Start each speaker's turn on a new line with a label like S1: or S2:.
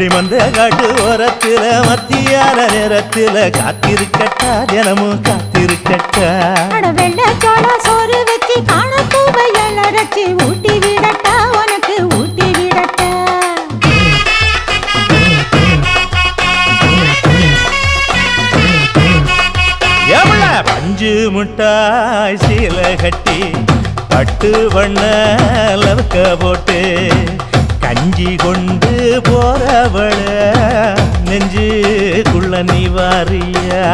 S1: வழிமந்த காட்டு ஓரத்துல மத்தியான நேரத்துல காத்திருக்கட்டா தினமும் காத்திருக்கட்டா
S2: வெள்ள சோள சோறு வச்சு காண பூவையல் அரைச்சி ஊட்டி விடட்டா உனக்கு ஊட்டி விடட்டா
S1: எவ்வள பஞ்சு முட்டாய் சீல கட்டி பட்டு வண்ண லவக்க போட்டு கஞ்சி கொண்டு போறவள நெஞ்சுக்குள்ள நீ வாரியா